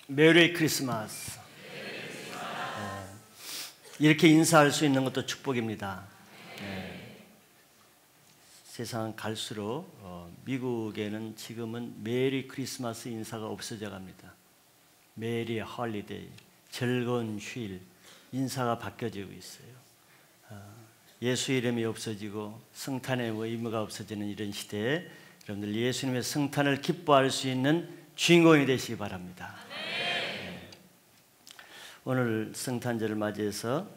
메리 크리스마스. 이렇게 인사할 수 있는 것도 축복입니다. 세상 갈수록 미국에는 지금은 메리 크리스마스 인사가 없어져 갑니다. 메리 홀리데이, 즐거운 휴일 인사가 바뀌어지고 있어요. 예수 이름이 없어지고 성탄의 의무가 없어지는 이런 시대에 여러분들 예수님의 성탄을 기뻐할 수 있는 주인공이 되시기 바랍니다. 오늘 성탄절을 맞이해서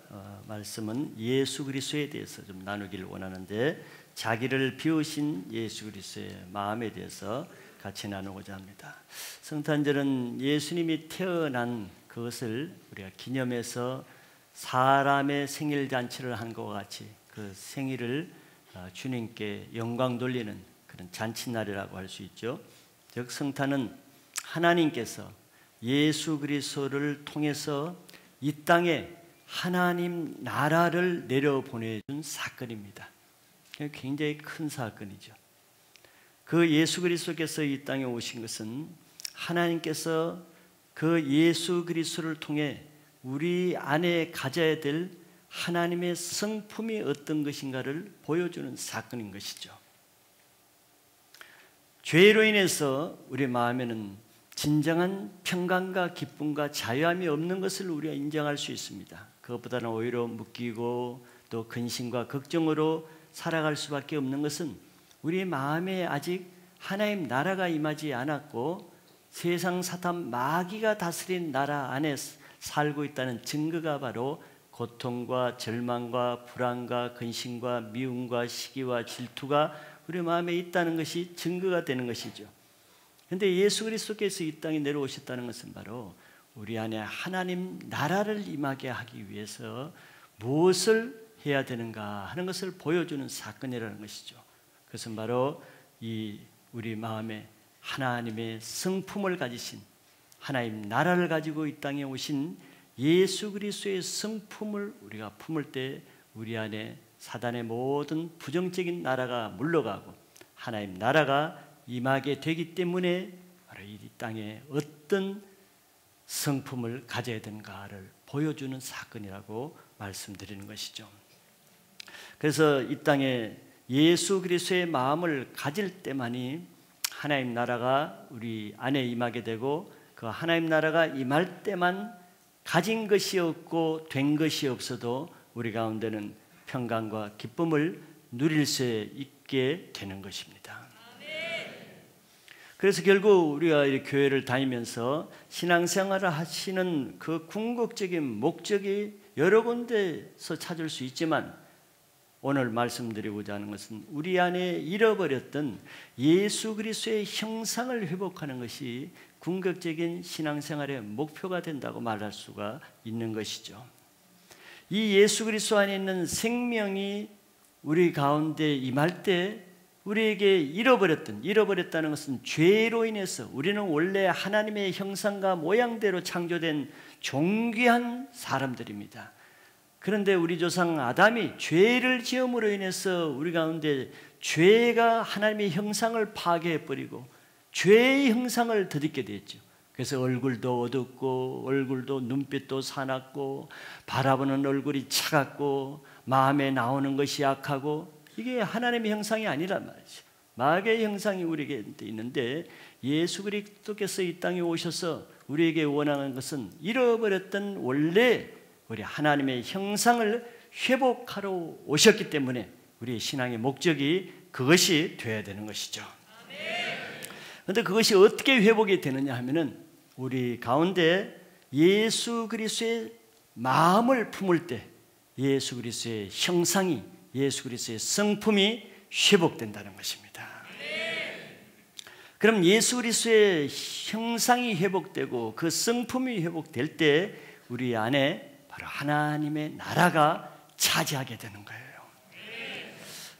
말씀은 예수 그리스도에 대해서 좀 나누기를 원하는데, 자기를 비우신 예수 그리스도의 마음에 대해서 같이 나누고자 합니다. 성탄절은 예수님이 태어난 그것을 우리가 기념해서 사람의 생일 잔치를 한 것과 같이 그 생일을 주님께 영광 돌리는 그런 잔치날이라고 할 수 있죠. 즉 성탄은 하나님께서 예수 그리스도를 통해서 이 땅에 하나님 나라를 내려보내준 사건입니다. 굉장히 큰 사건이죠. 그 예수 그리스도께서 이 땅에 오신 것은 하나님께서 그 예수 그리스도를 통해 우리 안에 가져야 될 하나님의 성품이 어떤 것인가를 보여주는 사건인 것이죠. 죄로 인해서 우리 마음에는 진정한 평강과 기쁨과 자유함이 없는 것을 우리가 인정할 수 있습니다. 그것보다는 오히려 묶이고 또 근심과 걱정으로 살아갈 수밖에 없는 것은 우리 마음에 아직 하나님 나라가 임하지 않았고 세상 사탄 마귀가 다스린 나라 안에 살고 있다는 증거가 바로 고통과 절망과 불안과 근심과 미움과 시기와 질투가 우리 마음에 있다는 것이 증거가 되는 것이죠. 그런데 예수 그리스도께서 이 땅에 내려오셨다는 것은 바로 우리 안에 하나님 나라를 임하게 하기 위해서 무엇을 해야 되는가 하는 것을 보여주는 사건이라는 것이죠. 그것은 바로 우리 마음에 하나님의 성품을 가지신, 하나님 나라를 가지고 이 땅에 오신 예수 그리스도의 성품을 우리가 품을 때 우리 안에 사단의 모든 부정적인 나라가 물러가고 하나님 나라가 임하게 되기 때문에 바로 이 땅에 어떤 성품을 가져야 되는가를 보여주는 사건이라고 말씀드리는 것이죠. 그래서 이 땅에 예수 그리스도의 마음을 가질 때만이 하나님 나라가 우리 안에 임하게 되고, 그 하나님 나라가 임할 때만 가진 것이 없고 된 것이 없어도 우리 가운데는 평강과 기쁨을 누릴 수 있게 되는 것입니다. 그래서 결국 우리가 이 교회를 다니면서 신앙생활을 하시는 그 궁극적인 목적이 여러 군데서 찾을 수 있지만, 오늘 말씀드리고자 하는 것은 우리 안에 잃어버렸던 예수 그리스도의 형상을 회복하는 것이 궁극적인 신앙생활의 목표가 된다고 말할 수가 있는 것이죠. 이 예수 그리스도 안에 있는 생명이 우리 가운데 임할 때 우리에게 잃어버렸다는 것은 죄로 인해서, 우리는 원래 하나님의 형상과 모양대로 창조된 존귀한 사람들입니다. 그런데 우리 조상 아담이 죄를 지음으로 인해서 우리 가운데 죄가 하나님의 형상을 파괴해버리고 죄의 형상을 덧입게 됐죠. 그래서 얼굴도 어둡고 얼굴도 눈빛도 사납고 바라보는 얼굴이 차갑고 마음에 나오는 것이 약하고, 이게 하나님의 형상이 아니란 말이죠. 마귀의 형상이 우리에게 있는데, 예수 그리스도께서 이 땅에 오셔서 우리에게 원하는 것은 잃어버렸던 원래 우리 하나님의 형상을 회복하러 오셨기 때문에 우리의 신앙의 목적이 그것이 되어야 되는 것이죠. 그런데 그것이 어떻게 회복이 되느냐 하면은 우리 가운데 예수 그리스도의 마음을 품을 때 예수 그리스도의 형상이, 예수 그리스도의 성품이 회복된다는 것입니다. 그럼 예수 그리스도의 형상이 회복되고 그 성품이 회복될 때 우리 안에 바로 하나님의 나라가 차지하게 되는 거예요.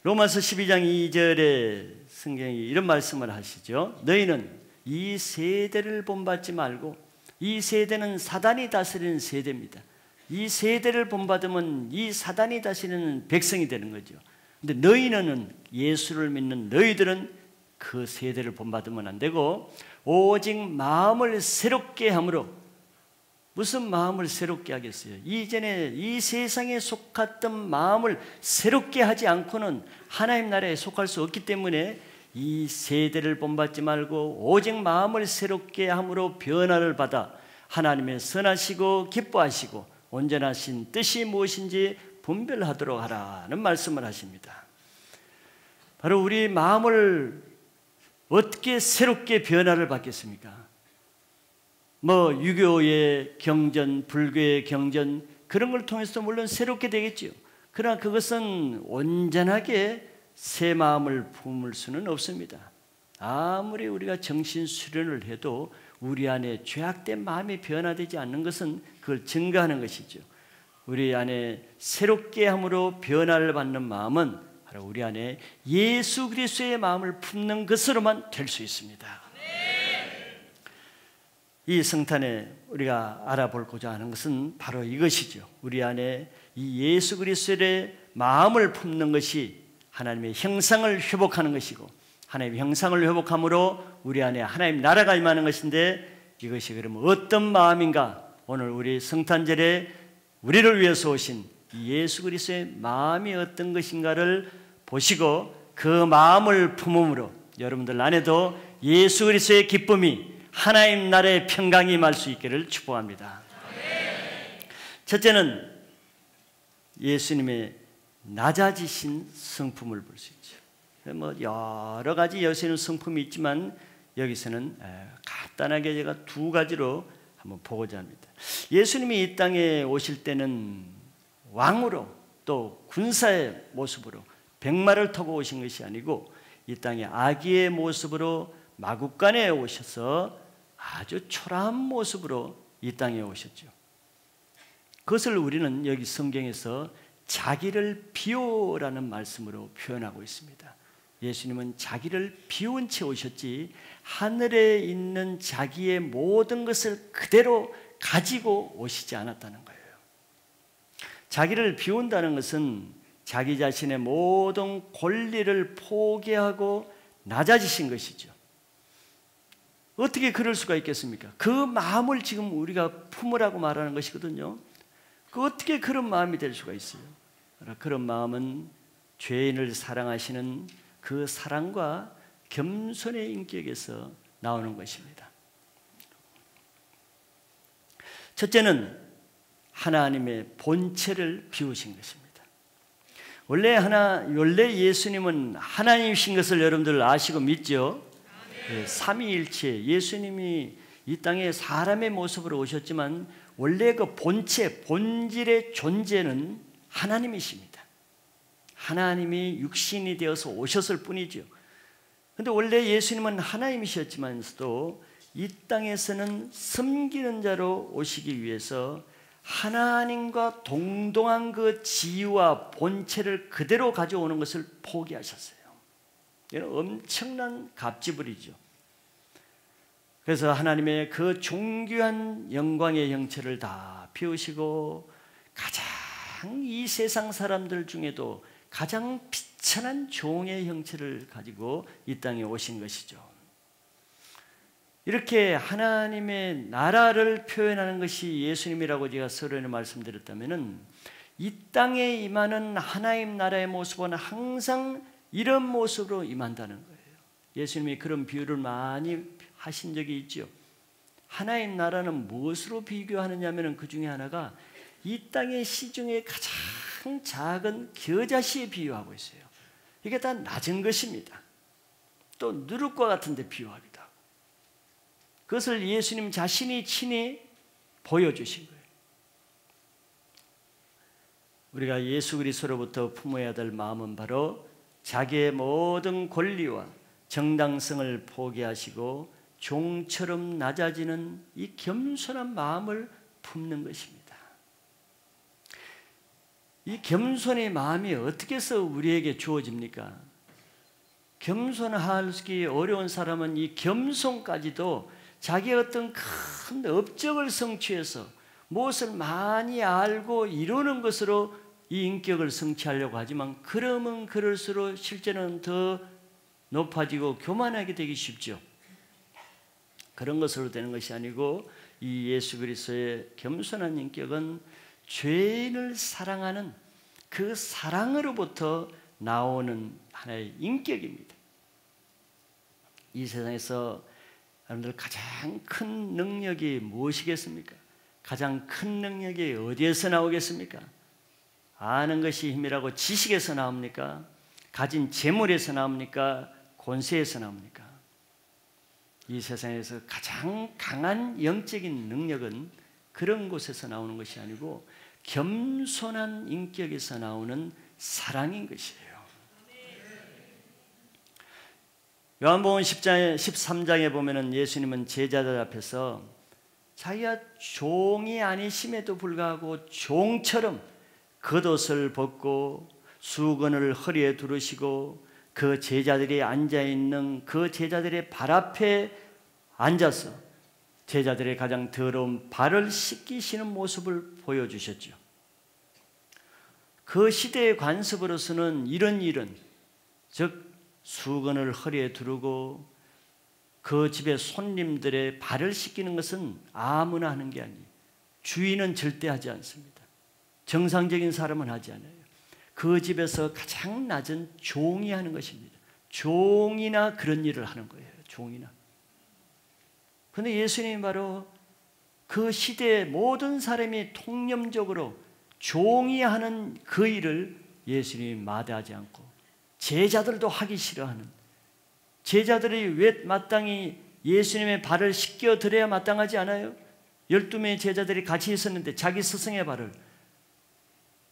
로마서 12장 2절에 성경이 이런 말씀을 하시죠. 너희는 이 세대를 본받지 말고, 이 세대는 사단이 다스리는 세대입니다. 이 세대를 본받으면 이 사단이 다스리는 백성이 되는 거죠. 근데 너희는, 예수를 믿는 너희들은 그 세대를 본받으면 안 되고 오직 마음을 새롭게 함으로. 무슨 마음을 새롭게 하겠어요? 이전에 이 세상에 속았던 마음을 새롭게 하지 않고는 하나님 나라에 속할 수 없기 때문에 이 세대를 본받지 말고 오직 마음을 새롭게 함으로 변화를 받아 하나님의 선하시고 기뻐하시고 온전하신 뜻이 무엇인지 분별하도록 하라는 말씀을 하십니다. 바로 우리 마음을 어떻게 새롭게 변화를 받겠습니까? 유교의 경전, 불교의 경전 그런 걸 통해서 물론 새롭게 되겠죠. 그러나 그것은 온전하게 새 마음을 품을 수는 없습니다. 아무리 우리가 정신 수련을 해도 우리 안에 죄악된 마음이 변화되지 않는 것은 그걸 증거하는 것이죠. 우리 안에 새롭게 함으로 변화를 받는 마음은 바로 우리 안에 예수 그리스도의 마음을 품는 것으로만 될 수 있습니다. 이 성탄에 우리가 알아보고자 하는 것은 바로 이것이죠. 우리 안에 이 예수 그리스도의 마음을 품는 것이 하나님의 형상을 회복하는 것이고 하나님의 형상을 회복함으로 우리 안에 하나님 나라가 임하는 것인데 이것이 그러면 어떤 마음인가? 오늘 우리 성탄절에 우리를 위해서 오신 예수 그리스도의 마음이 어떤 것인가를 보시고 그 마음을 품음으로 여러분들 안에도 예수 그리스도의 기쁨이 하나님 나라의 평강이 임할 수 있기를 축복합니다. 첫째는 예수님의 낮아지신 성품을 볼 수 있죠. 여러 가지 예수님 성품이 있지만 여기서는 간단하게 제가 두 가지로 한번 보고자 합니다. 예수님이 이 땅에 오실 때는 왕으로 또 군사의 모습으로 백마를 타고 오신 것이 아니고 이 땅에 아기의 모습으로 마구간에 오셔서 아주 초라한 모습으로 이 땅에 오셨죠. 그것을 우리는 여기 성경에서 자기를 비우라는 말씀으로 표현하고 있습니다. 예수님은 자기를 비운 채 오셨지 하늘에 있는 자기의 모든 것을 그대로 가지고 오시지 않았다는 거예요. 자기를 비운다는 것은 자기 자신의 모든 권리를 포기하고 낮아지신 것이죠. 어떻게 그럴 수가 있겠습니까? 그 마음을 지금 우리가 품으라고 말하는 것이거든요. 어떻게 그런 마음이 될 수가 있어요? 그런 마음은 죄인을 사랑하시는 그 사랑과 겸손의 인격에서 나오는 것입니다. 첫째는 하나님의 본체를 비우신 것입니다. 원래 예수님은 하나님이신 것을 여러분들 아시고 믿죠? 삼위일체 예수님이 이 땅에 사람의 모습으로 오셨지만 원래 그 본체, 본질의 존재는 하나님이십니다. 하나님이 육신이 되어서 오셨을 뿐이죠. 그런데 원래 예수님은 하나님이셨지만서도 이 땅에서는 섬기는 자로 오시기 위해서 하나님과 동등한 그 지위와 본체를 그대로 가져오는 것을 포기하셨어요. 이건 엄청난 갑질이죠. 그래서 하나님의 그 존귀한 영광의 형체를 다 비우시고 가장 이 세상 사람들 중에도 가장 비천한 종의 형체를 가지고 이 땅에 오신 것이죠. 이렇게 하나님의 나라를 표현하는 것이 예수님이라고 제가 서론에 말씀드렸다면은 이 땅에 임하는 하나님 나라의 모습은 항상 이런 모습으로 임한다는 거예요. 예수님이 그런 비유를 많이 하신 적이 있죠. 하나님 나라는 무엇으로 비교하느냐 하면 그 중에 하나가 이 땅의 시중에 가장 작은 겨자씨에 비유하고 있어요. 이게 다 낮은 것입니다. 또 누룩과 같은 데 비유하기도 하고 그것을 예수님 자신이 친히 보여주신 거예요. 우리가 예수 그리스도로부터 품어야 될 마음은 바로 자기의 모든 권리와 정당성을 포기하시고 종처럼 낮아지는 이 겸손한 마음을 품는 것입니다. 이 겸손의 마음이 어떻게 해서 우리에게 주어집니까? 겸손하기 어려운 사람은 이 겸손까지도 자기의 어떤 큰 업적을 성취해서 무엇을 많이 알고 이루는 것으로 이 인격을 성취하려고 하지만 그러면 그럴수록 실제는 더 높아지고 교만하게 되기 쉽죠. 그런 것으로 되는 것이 아니고 이 예수 그리스도의 겸손한 인격은 죄인을 사랑하는 그 사랑으로부터 나오는 하나의 인격입니다. 이 세상에서 여러분들 가장 큰 능력이 무엇이겠습니까? 가장 큰 능력이 어디에서 나오겠습니까? 아는 것이 힘이라고 지식에서 나옵니까? 가진 재물에서 나옵니까? 권세에서 나옵니까? 이 세상에서 가장 강한 영적인 능력은 그런 곳에서 나오는 것이 아니고 겸손한 인격에서 나오는 사랑인 것이에요. 요한복음 13장에 보면은 예수님은 제자들 앞에서 자기가 종이 아니심에도 불구하고 종처럼 겉옷을 벗고 수건을 허리에 두르시고 그 제자들이 앉아있는 그 제자들의 발 앞에 앉아서 제자들의 가장 더러운 발을 씻기시는 모습을 보여주셨죠. 그 시대의 관습으로서는 이런 일은, 즉 수건을 허리에 두르고 그 집의 손님들의 발을 씻기는 것은 아무나 하는 게 아니에요. 주인은 절대 하지 않습니다. 정상적인 사람은 하지 않아요. 그 집에서 가장 낮은 종이 하는 것입니다. 종이나 그런 일을 하는 거예요. 종이나. 그런데 예수님이 바로 그 시대의 모든 사람이 통념적으로 종이 하는 그 일을 예수님이 마다하지 않고 제자들도 하기 싫어하는, 제자들이 왜 마땅히 예수님의 발을 씻겨 드려야 마땅하지 않아요? 12명의 제자들이 같이 있었는데 자기 스승의 발을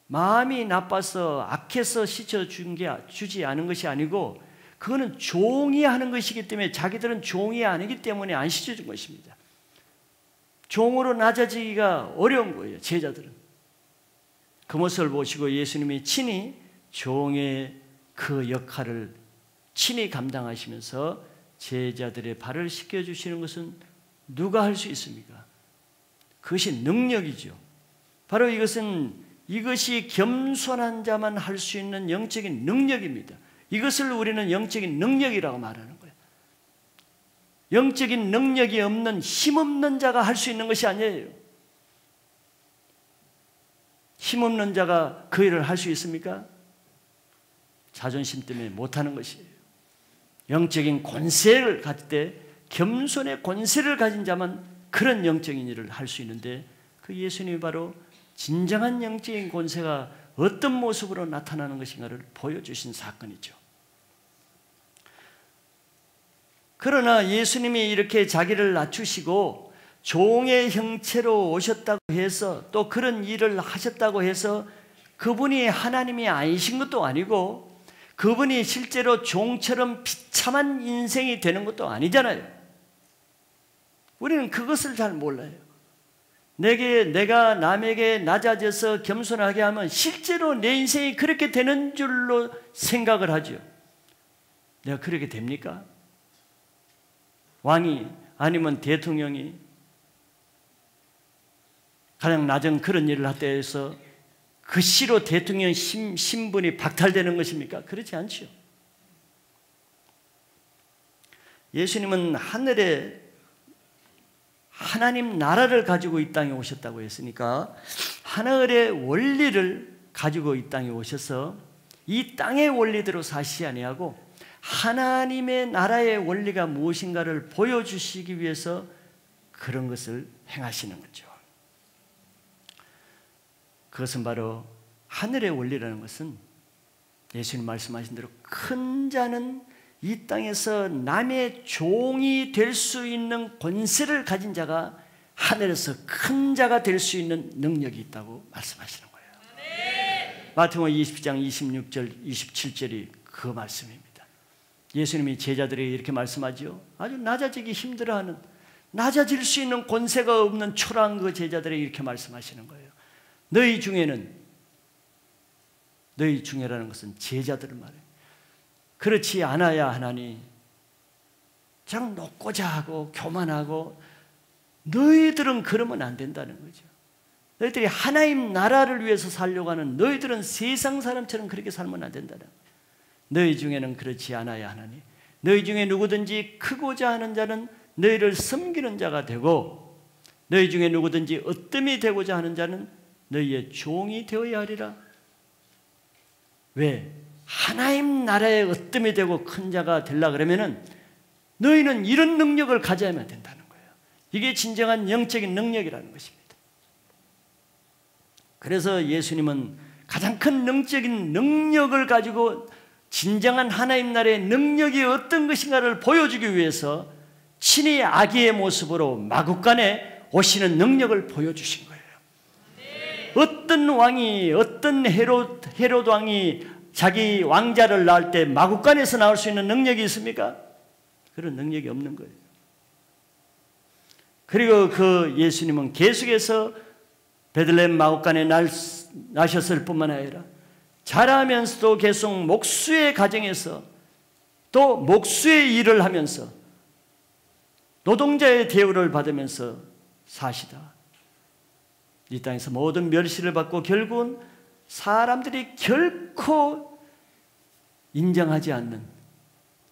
마음이 나빠서 악해서 씻어주지 않은 것이 아니고 그거는 종이 하는 것이기 때문에, 자기들은 종이 아니기 때문에 안 씻어준 것입니다. 종으로 낮아지기가 어려운 거예요, 제자들은. 그 모습을 보시고 예수님이 친히 종의 그 역할을 친히 감당하시면서 제자들의 발을 씻겨주시는 것은 누가 할 수 있습니까? 그것이 능력이죠. 바로 이것이 겸손한 자만 할 수 있는 영적인 능력입니다. 이것을 우리는 영적인 능력이라고 말하는 거예요. 영적인 능력이 없는, 힘없는 자가 할 수 있는 것이 아니에요. 힘없는 자가 그 일을 할 수 있습니까? 자존심 때문에 못하는 것이에요. 영적인 권세를 가질 때, 겸손의 권세를 가진 자만 그런 영적인 일을 할 수 있는데, 그 예수님이 바로 진정한 영적인 권세가 어떤 모습으로 나타나는 것인가를 보여주신 사건이죠. 그러나 예수님이 이렇게 자기를 낮추시고 종의 형체로 오셨다고 해서, 또 그런 일을 하셨다고 해서 그분이 하나님이 아니신 것도 아니고 그분이 실제로 종처럼 비참한 인생이 되는 것도 아니잖아요. 우리는 그것을 잘 몰라요. 내가 남에게 낮아져서 겸손하게 하면 실제로 내 인생이 그렇게 되는 줄로 생각을 하죠. 내가 그렇게 됩니까? 왕이 아니면 대통령이 가장 낮은 그런 일을 할 때에서 그 시로 대통령 신분이 박탈되는 것입니까? 그렇지 않죠. 예수님은 하늘에 하나님 나라를 가지고 이 땅에 오셨다고 했으니까 하늘의 원리를 가지고 이 땅에 오셔서 이 땅의 원리대로 사시지 아니하고 하나님의 나라의 원리가 무엇인가를 보여주시기 위해서 그런 것을 행하시는 거죠. 그것은 바로 하늘의 원리라는 것은 예수님 말씀하신 대로 큰 자는 이 땅에서 남의 종이 될 수 있는 권세를 가진 자가 하늘에서 큰 자가 될 수 있는 능력이 있다고 말씀하시는 거예요. 마태복음 20장 26절 27절이 그 말씀입니다. 예수님이 제자들에게 이렇게 말씀하죠. 아주 낮아지기 힘들어하는, 낮아질 수 있는 권세가 없는 초라한 그 제자들에게 이렇게 말씀하시는 거예요. 너희 중에라는 것은 제자들을 말해요. 그렇지 않아야 하나니 참 높고자 하고 교만하고, 너희들은 그러면 안 된다는 거죠. 너희들이 하나님 나라를 위해서 살려고 하는 너희들은 세상 사람처럼 그렇게 살면 안 된다는 거예요. 너희 중에는 그렇지 않아야 하나니 너희 중에 누구든지 크고자 하는 자는 너희를 섬기는 자가 되고 너희 중에 누구든지 으뜸이 되고자 하는 자는 너희의 종이 되어야 하리라. 왜? 하나님 나라의 으뜸이 되고 큰 자가 되려고 그러면은 너희는 이런 능력을 가져야만 된다는 거예요. 이게 진정한 영적인 능력이라는 것입니다. 그래서 예수님은 가장 큰 영적인 능력을 가지고 진정한 하나님 나라의 능력이 어떤 것인가를 보여주기 위해서 친히 아기의 모습으로 마국간에 오시는 능력을 보여주신 거예요. 어떤 왕이, 어떤 헤롯 왕이 자기 왕자를 낳을 때 마국간에서 나올 수 있는 능력이 있습니까? 그런 능력이 없는 거예요. 그리고 그 예수님은 계속해서 베들레헴 마국간에 나셨을 뿐만 아니라 자라면서도 계속 목수의 가정에서 또 목수의 일을 하면서 노동자의 대우를 받으면서 사시다. 이 땅에서 모든 멸시를 받고 결국은 사람들이 결코 인정하지 않는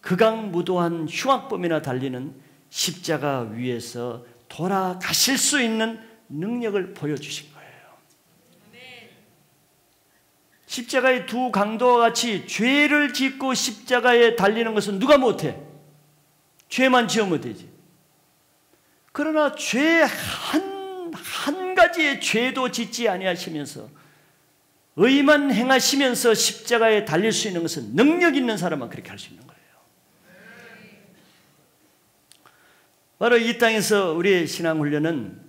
극악무도한 흉악범이나 달리는 십자가 위에서 돌아가실 수 있는 능력을 보여주신 거예요. 십자가의 두 강도와 같이 죄를 짓고 십자가에 달리는 것은 누가 못해? 죄만 지으면 되지. 그러나 죄 한 가지의 죄도 짓지 아니하시면서 의만 행하시면서 십자가에 달릴 수 있는 것은 능력 있는 사람만 그렇게 할 수 있는 거예요. 바로 이 땅에서 우리의 신앙훈련은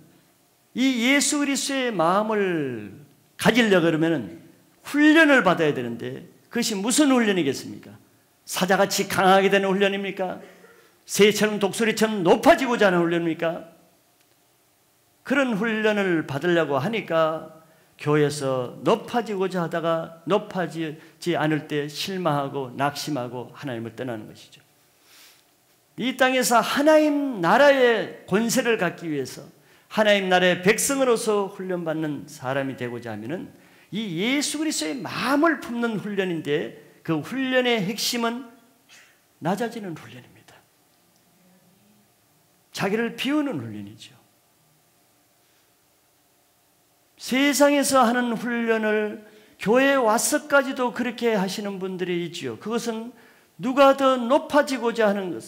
이 예수 그리스도의 마음을 가지려고 그러면 훈련을 받아야 되는데 그것이 무슨 훈련이겠습니까? 사자같이 강하게 되는 훈련입니까? 새처럼 독수리처럼 높아지고자 하는 훈련입니까? 그런 훈련을 받으려고 하니까 교회에서 높아지고자 하다가 높아지지 않을 때 실망하고 낙심하고 하나님을 떠나는 것이죠. 이 땅에서 하나님 나라의 권세를 갖기 위해서 하나님 나라의 백성으로서 훈련받는 사람이 되고자 하면은 이 예수 그리스도의 마음을 품는 훈련인데 그 훈련의 핵심은 낮아지는 훈련입니다. 자기를 비우는 훈련이죠. 세상에서 하는 훈련을 교회에 와서까지도 그렇게 하시는 분들이 있지요. 그것은 누가 더 높아지고자 하는 것,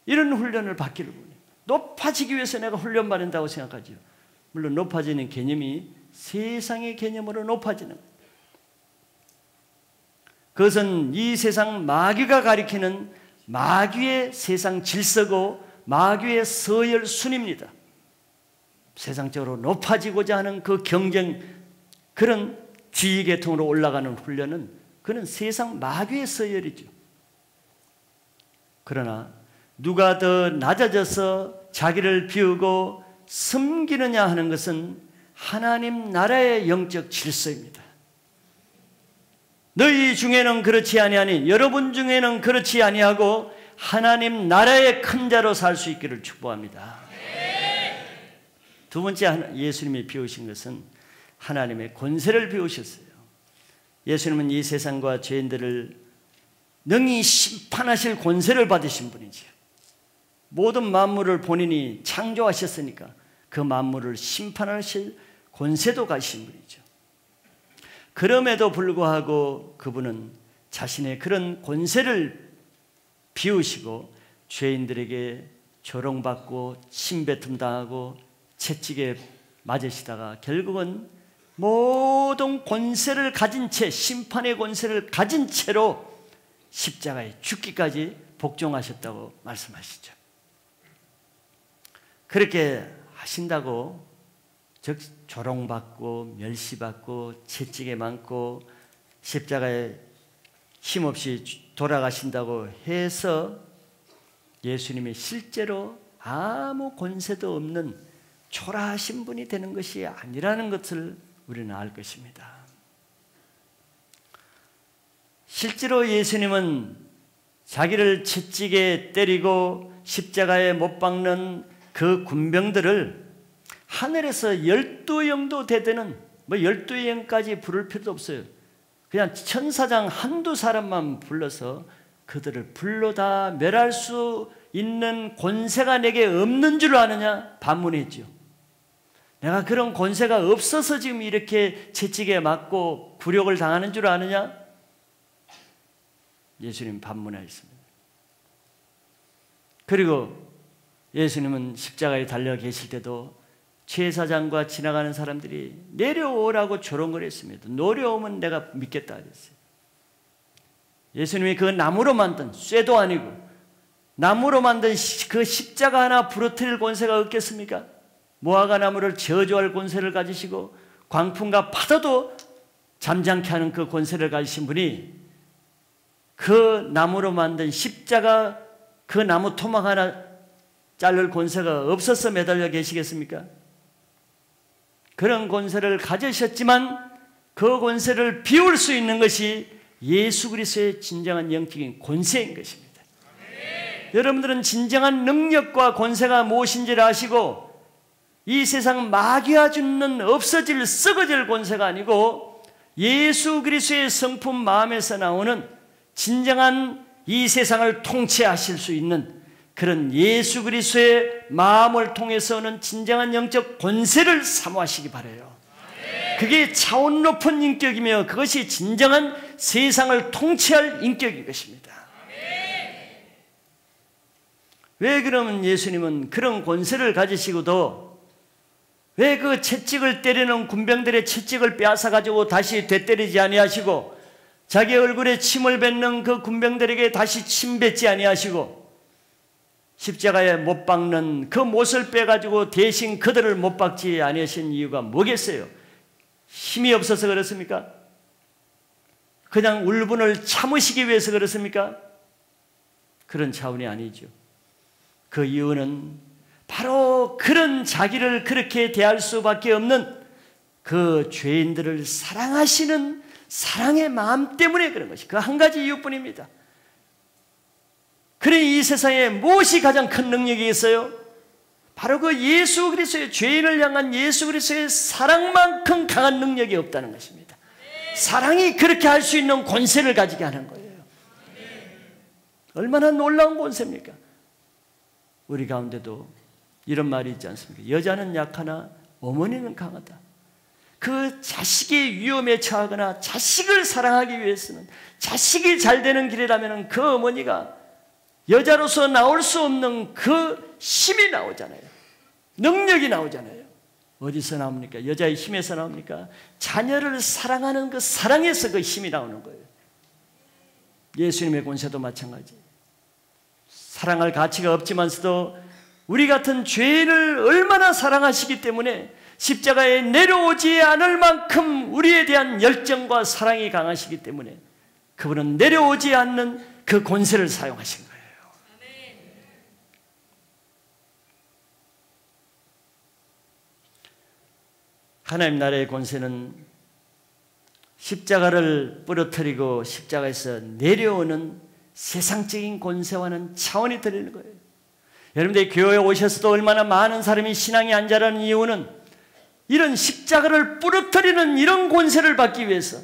이런 훈련을 받기를 원해요. 높아지기 위해서 내가 훈련받는다고 생각하지요. 물론 높아지는 개념이 세상의 개념으로 높아지는 거예요. 그것은 이 세상 마귀가 가리키는 마귀의 세상 질서고 마귀의 서열 순입니다. 세상적으로 높아지고자 하는 그 경쟁, 그런 지위계통으로 올라가는 훈련은 그는 세상 마귀의 서열이죠. 그러나 누가 더 낮아져서 자기를 비우고 섬기느냐 하는 것은 하나님 나라의 영적 질서입니다. 너희 중에는 그렇지 아니하니 여러분 중에는 그렇지 아니하고 하나님 나라의 큰 자로 살 수 있기를 축복합니다. 두 번째 예수님이 비우신 것은 하나님의 권세를 비우셨어요. 예수님은 이 세상과 죄인들을 능히 심판하실 권세를 받으신 분이지요. 모든 만물을 본인이 창조하셨으니까 그 만물을 심판하실 권세도 가신 분이죠. 그럼에도 불구하고 그분은 자신의 그런 권세를 비우시고 죄인들에게 조롱받고 침뱉음 당하고 채찍에 맞으시다가 결국은 모든 권세를 가진 채, 심판의 권세를 가진 채로 십자가에 죽기까지 복종하셨다고 말씀하시죠. 그렇게 하신다고 즉 조롱받고 멸시받고 채찍에 맞고 십자가에 힘없이 돌아가신다고 해서 예수님이 실제로 아무 권세도 없는 초라하신 분이 되는 것이 아니라는 것을 우리는 알 것입니다. 실제로 예수님은 자기를 채찍에 때리고 십자가에 못 박는 그 군병들을 하늘에서 12영도 되되는 12영까지 부를 필요도 없어요. 그냥 천사장 한두 사람만 불러서 그들을 불로 다 멸할 수 있는 권세가 내게 없는 줄 아느냐? 반문했죠. 내가 그런 권세가 없어서 지금 이렇게 채찍에 맞고 굴욕을 당하는 줄 아느냐? 예수님 반문하였습니다. 그리고 예수님은 십자가에 달려 계실 때도 제사장과 지나가는 사람들이 내려오라고 조롱거렸습니다. 내려오면 내가 믿겠다 그랬어요. 예수님이 그 나무로 만든, 쇠도 아니고 나무로 만든 그 십자가 하나 부러뜨릴 권세가 없겠습니까? 무화과 나무를 저주할 권세를 가지시고 광풍과 파도도 잠잠케 하는 그 권세를 가지신 분이 그 나무로 만든 십자가 그 나무 토막 하나 자를 권세가 없어서 매달려 계시겠습니까? 그런 권세를 가지셨지만 그 권세를 비울 수 있는 것이 예수 그리스도의 진정한 영적인 권세인 것입니다. 여러분들은 진정한 능력과 권세가 무엇인지를 아시고 이 세상 마귀가 주는 없어질 썩어질 권세가 아니고 예수 그리스도의 성품 마음에서 나오는 진정한 이 세상을 통치하실 수 있는 그런 예수 그리스도의 마음을 통해서 오는 진정한 영적 권세를 사모하시기 바라요. 그게 차원 높은 인격이며 그것이 진정한 세상을 통치할 인격인 것입니다. 왜 그러면 예수님은 그런 권세를 가지시고도 왜 그 채찍을 때리는 군병들의 채찍을 빼앗아 가지고 다시 되때리지 아니하시고 자기 얼굴에 침을 뱉는 그 군병들에게 다시 침 뱉지 아니하시고 십자가에 못 박는 그 못을 빼가지고 대신 그들을 못 박지 아니하신 이유가 뭐겠어요? 힘이 없어서 그렇습니까? 그냥 울분을 참으시기 위해서 그렇습니까? 그런 차원이 아니죠. 그 이유는 바로 그런 자기를 그렇게 대할 수밖에 없는 그 죄인들을 사랑하시는 사랑의 마음 때문에 그런 것이 그 한 가지 이유뿐입니다. 그러니 이 세상에 무엇이 가장 큰 능력이 있어요? 바로 그 예수 그리스도의 죄인을 향한 예수 그리스도의 사랑만큼 강한 능력이 없다는 것입니다. 사랑이 그렇게 할 수 있는 권세를 가지게 하는 거예요. 얼마나 놀라운 권세입니까? 우리 가운데도 이런 말이 있지 않습니까? 여자는 약하나 어머니는 강하다. 그 자식의 위험에 처하거나 자식을 사랑하기 위해서는 자식이 잘 되는 길이라면 그 어머니가 여자로서 나올 수 없는 그 힘이 나오잖아요. 능력이 나오잖아요. 어디서 나옵니까? 여자의 힘에서 나옵니까? 자녀를 사랑하는 그 사랑에서 그 힘이 나오는 거예요. 예수님의 권세도 마찬가지예요. 사랑할 가치가 없지만서도 우리 같은 죄인을 얼마나 사랑하시기 때문에 십자가에 내려오지 않을 만큼 우리에 대한 열정과 사랑이 강하시기 때문에 그분은 내려오지 않는 그 권세를 사용하신 거예요. 하나님 나라의 권세는 십자가를 부러뜨리고 십자가에서 내려오는 세상적인 권세와는 차원이 다른 거예요. 여러분들이 교회에 오셔서도 얼마나 많은 사람이 신앙이 안 자라는 이유는 이런 십자가를 부러뜨리는 이런 권세를 받기 위해서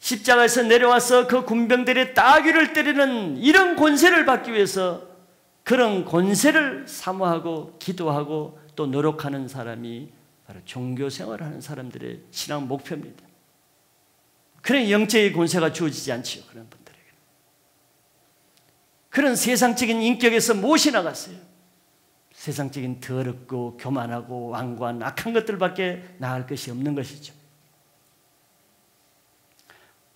십자가에서 내려와서 그 군병들의 따귀를 때리는 이런 권세를 받기 위해서 그런 권세를 사모하고 기도하고 또 노력하는 사람이 바로 종교 생활을 하는 사람들의 신앙 목표입니다. 그런 영적인 권세가 주어지지 않지요. 그런 분들에게. 그런 세상적인 인격에서 무엇이 나갔어요? 세상적인 더럽고 교만하고 완고한 악한 것들밖에 나을 것이 없는 것이죠.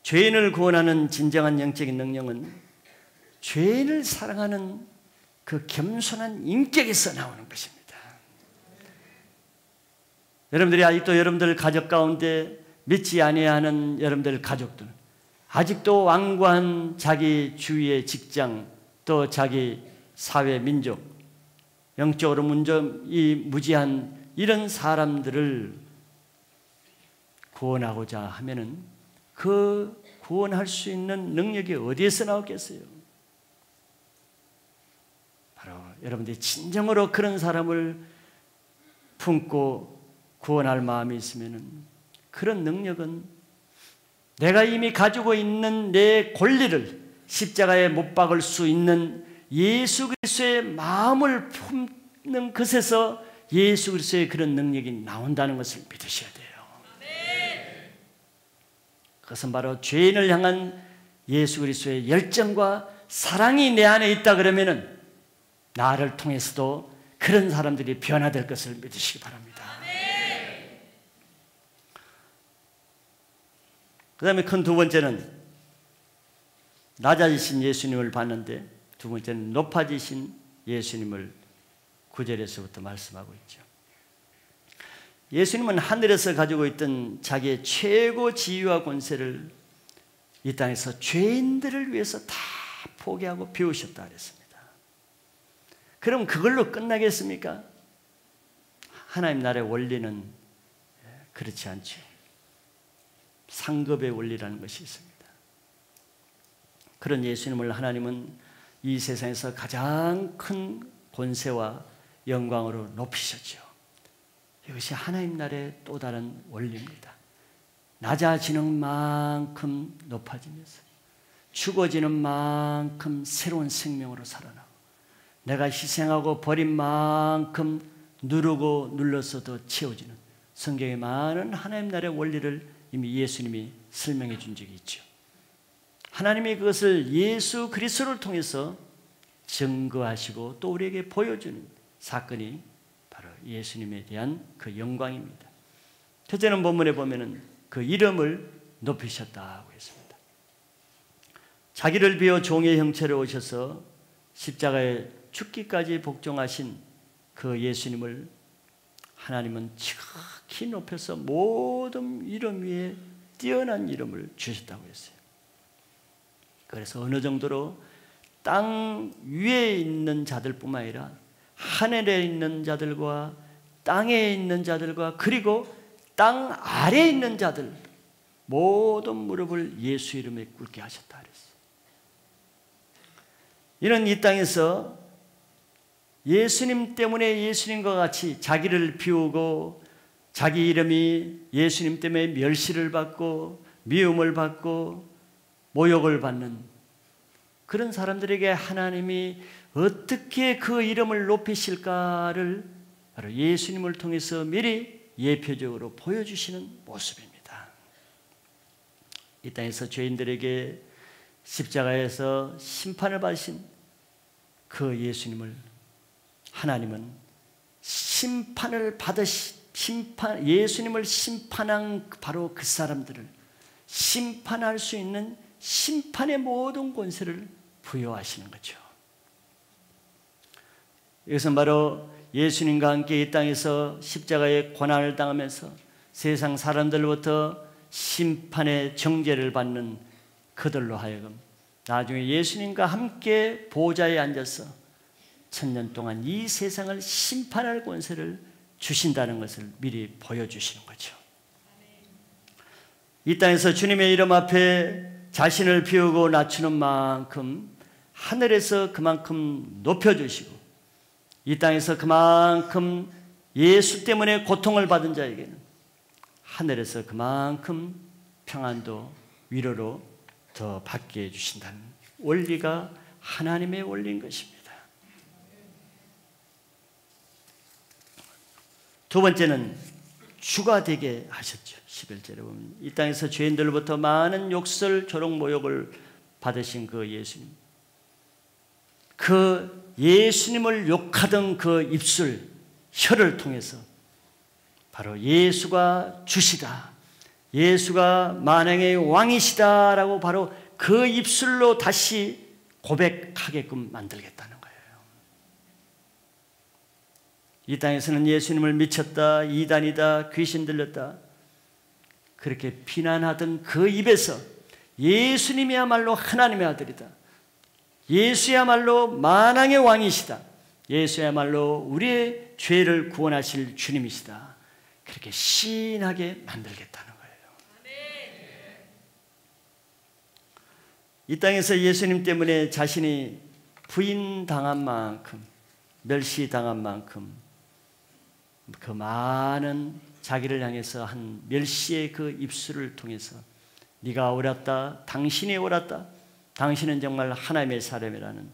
죄인을 구원하는 진정한 영적인 능력은 죄인을 사랑하는 그 겸손한 인격에서 나오는 것입니다. 여러분들이 아직도 여러분들 가족 가운데 믿지 아니하는 여러분들 가족들, 아직도 완고한 자기 주위의 직장, 또 자기 사회, 민족, 영적으로 무지한 이런 사람들을 구원하고자 하면은 그 구원할 수 있는 능력이 어디에서 나오겠어요? 바로 여러분들이 진정으로 그런 사람을 품고 구원할 마음이 있으면은 그런 능력은 내가 이미 가지고 있는 내 권리를 십자가에 못 박을 수 있는 예수 그리스도의 마음을 품는 것에서 예수 그리스도의 그런 능력이 나온다는 것을 믿으셔야 돼요. 그것은 바로 죄인을 향한 예수 그리스도의 열정과 사랑이 내 안에 있다 그러면은 나를 통해서도 그런 사람들이 변화될 것을 믿으시기 바랍니다. 그 다음에 큰 두 번째는 낮아지신 예수님을 봤는데, 두 번째는 높아지신 예수님을 9절에서부터 말씀하고 있죠. 예수님은 하늘에서 가지고 있던 자기의 최고 지위와 권세를 이 땅에서 죄인들을 위해서 다 포기하고 비우셨다 그랬습니다. 그럼 그걸로 끝나겠습니까? 하나님 나라의 원리는 그렇지 않죠. 상급의 원리라는 것이 있습니다. 그런 예수님을 하나님은 이 세상에서 가장 큰 권세와 영광으로 높이셨죠. 이것이 하나님 나라의 또 다른 원리입니다. 낮아지는 만큼 높아지면서 죽어지는 만큼 새로운 생명으로 살아나고, 내가 희생하고 버린 만큼 누르고 눌러서도 채워지는, 성경에 많은 하나님 나라의 원리를 이미 예수님이 설명해 준 적이 있죠. 하나님이 그것을 예수 그리스도를 통해서 증거하시고 또 우리에게 보여주는 사건이 바로 예수님에 대한 그 영광입니다. 첫째는 본문에 보면은 그 이름을 높이셨다고 했습니다. 자기를 비워 종의 형체로 오셔서 십자가에 죽기까지 복종하신 그 예수님을 하나님은 지극히 높여서 모든 이름 위에 뛰어난 이름을 주셨다고 했어요. 그래서 어느 정도로 땅 위에 있는 자들뿐만 아니라 하늘에 있는 자들과 땅에 있는 자들과 그리고 땅 아래에 있는 자들 모든 무릎을 예수 이름에 꿇게 하셨다 그랬어요. 이는 이 땅에서 예수님 때문에 예수님과 같이 자기를 비우고 자기 이름이 예수님 때문에 멸시를 받고 미움을 받고 모욕을 받는 그런 사람들에게 하나님이 어떻게 그 이름을 높이실까를 바로 예수님을 통해서 미리 예표적으로 보여주시는 모습입니다. 이 땅에서 죄인들에게 십자가에서 심판을 받으신 그 예수님을 하나님은 예수님을 심판한 바로 그 사람들을 심판할 수 있는 심판의 모든 권세를 부여하시는 거죠. 이것은 바로 예수님과 함께 이 땅에서 십자가의 고난을 당하면서 세상 사람들로부터 심판의 정죄를 받는 그들로 하여금 나중에 예수님과 함께 보좌에 앉아서 1000년 동안 이 세상을 심판할 권세를 주신다는 것을 미리 보여주시는 거죠. 이 땅에서 주님의 이름 앞에 자신을 비우고 낮추는 만큼 하늘에서 그만큼 높여주시고, 이 땅에서 그만큼 예수 때문에 고통을 받은 자에게는 하늘에서 그만큼 평안도 위로로 더 받게 해주신다는 원리가 하나님의 원리인 것입니다. 두 번째는 주가 되게 하셨죠. 11절에 보면 이 땅에서 죄인들로부터 많은 욕설, 조롱, 모욕을 받으신 그 예수님, 그 예수님을 욕하던 그 입술, 혀를 통해서 바로 예수가 주시다, 예수가 만왕의 왕이시다라고 바로 그 입술로 다시 고백하게끔 만들겠다는 거예요. 이 땅에서는 예수님을 미쳤다, 이단이다, 귀신 들렸다 그렇게 비난하던 그 입에서 예수님이야말로 하나님의 아들이다, 예수야말로 만왕의 왕이시다, 예수야말로 우리의 죄를 구원하실 주님이시다, 그렇게 시인하게 만들겠다는 거예요. 이 땅에서 예수님 때문에 자신이 부인당한 만큼, 멸시당한 만큼 그 많은 자기를 향해서 한 멸시의 그 입술을 통해서 네가 옳았다, 당신이 옳았다, 당신은 정말 하나님의 사람이라는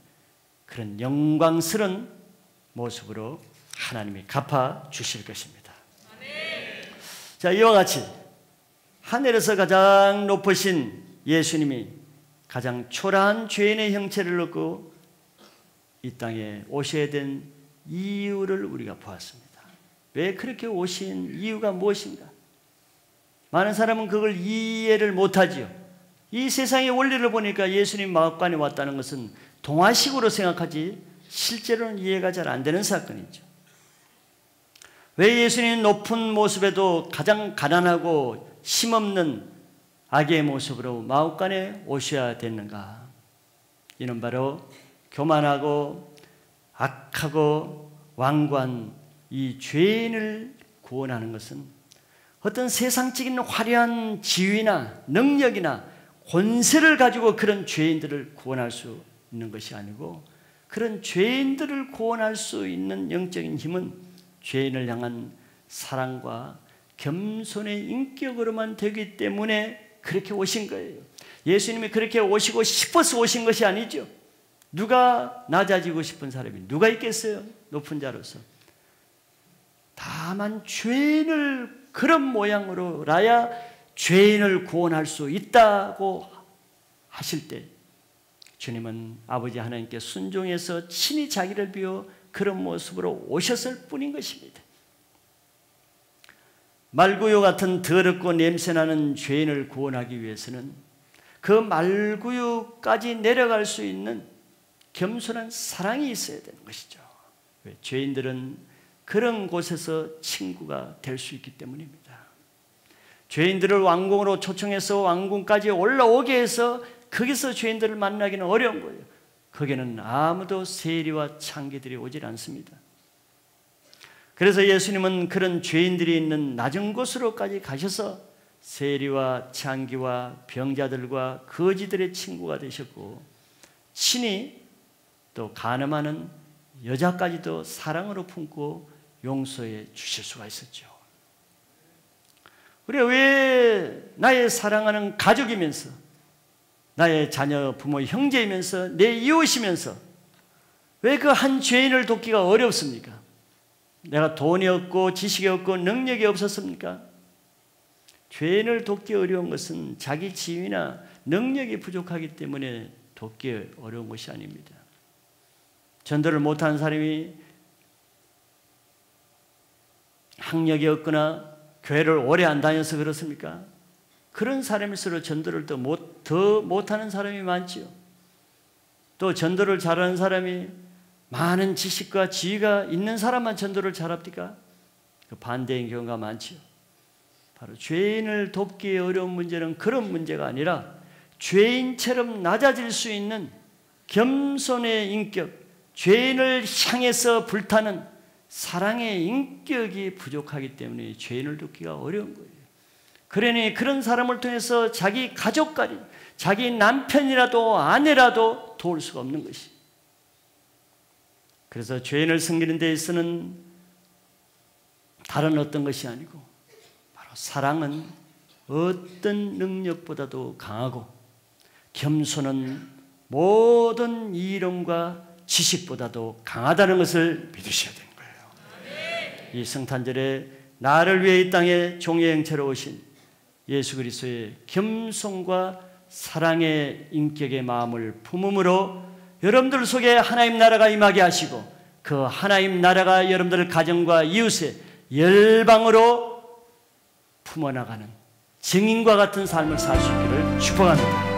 그런 영광스러운 모습으로 하나님이 갚아 주실 것입니다. 자, 이와 같이 하늘에서 가장 높으신 예수님이 가장 초라한 죄인의 형체를 얻고 이 땅에 오셔야 된 이유를 우리가 보았습니다. 왜 그렇게 오신 이유가 무엇인가? 많은 사람은 그걸 이해를 못하지요. 이 세상의 원리를 보니까 예수님 마음관에 왔다는 것은 동화식으로 생각하지 실제로는 이해가 잘 안 되는 사건이죠. 왜 예수님 높은 모습에도 가장 가난하고 힘없는 아기의 모습으로 마음관에 오셔야 되는가? 이는 바로 교만하고 악하고 완고한 이 죄인을 구원하는 것은 어떤 세상적인 화려한 지위나 능력이나 권세를 가지고 그런 죄인들을 구원할 수 있는 것이 아니고, 그런 죄인들을 구원할 수 있는 영적인 힘은 죄인을 향한 사랑과 겸손의 인격으로만 되기 때문에 그렇게 오신 거예요. 예수님이 그렇게 오시고 싶어서 오신 것이 아니죠. 누가 낮아지고 싶은 사람이 누가 있겠어요? 높은 자로서. 다만 죄인을 그런 모양으로라야 죄인을 구원할 수 있다고 하실 때 주님은 아버지 하나님께 순종해서 친히 자기를 비워 그런 모습으로 오셨을 뿐인 것입니다. 말구유 같은 더럽고 냄새나는 죄인을 구원하기 위해서는 그 말구유까지 내려갈 수 있는 겸손한 사랑이 있어야 되는 것이죠. 왜? 죄인들은 그런 곳에서 친구가 될 수 있기 때문입니다. 죄인들을 왕궁으로 초청해서 왕궁까지 올라오게 해서 거기서 죄인들을 만나기는 어려운 거예요. 거기는 아무도 세리와 창기들이 오질 않습니다. 그래서 예수님은 그런 죄인들이 있는 낮은 곳으로까지 가셔서 세리와 창기와 병자들과 거지들의 친구가 되셨고, 친히 또 간음하는 여자까지도 사랑으로 품고 용서해 주실 수가 있었죠. 우리가 왜 나의 사랑하는 가족이면서 나의 자녀, 부모, 형제이면서 내 이웃이면서 왜 그 한 죄인을 돕기가 어렵습니까? 내가 돈이 없고 지식이 없고 능력이 없었습니까? 죄인을 돕기 어려운 것은 자기 지위나 능력이 부족하기 때문에 돕기 어려운 것이 아닙니다. 전도를 못하는 사람이 학력이 없거나 교회를 오래 안 다녀서 그렇습니까? 그런 사람일수록 전도를 더 못하는 사람이 많지요. 또 전도를 잘하는 사람이 많은 지식과 지위가 있는 사람만 전도를 잘합니까? 그 반대인 경우가 많지요. 바로 죄인을 돕기 어려운 문제는 그런 문제가 아니라 죄인처럼 낮아질 수 있는 겸손의 인격, 죄인을 향해서 불타는 사랑의 인격이 부족하기 때문에 죄인을 돕기가 어려운 거예요. 그러니 그런 사람을 통해서 자기 가족까지, 자기 남편이라도 아내라도 도울 수가 없는 것이. 그래서 죄인을 섬기는 데 있어서는 다른 어떤 것이 아니고 바로 사랑은 어떤 능력보다도 강하고, 겸손은 모든 이론과 지식보다도 강하다는 것을 믿으셔야 되는 거예요. 이 성탄절에 나를 위해 이 땅에 종의 형체로 오신 예수 그리스도의 겸손과 사랑의 인격의 마음을 품음으로 여러분들 속에 하나님 나라가 임하게 하시고, 그 하나님 나라가 여러분들 가정과 이웃의 열방으로 품어나가는 증인과 같은 삶을 살 수 있기를 축복합니다.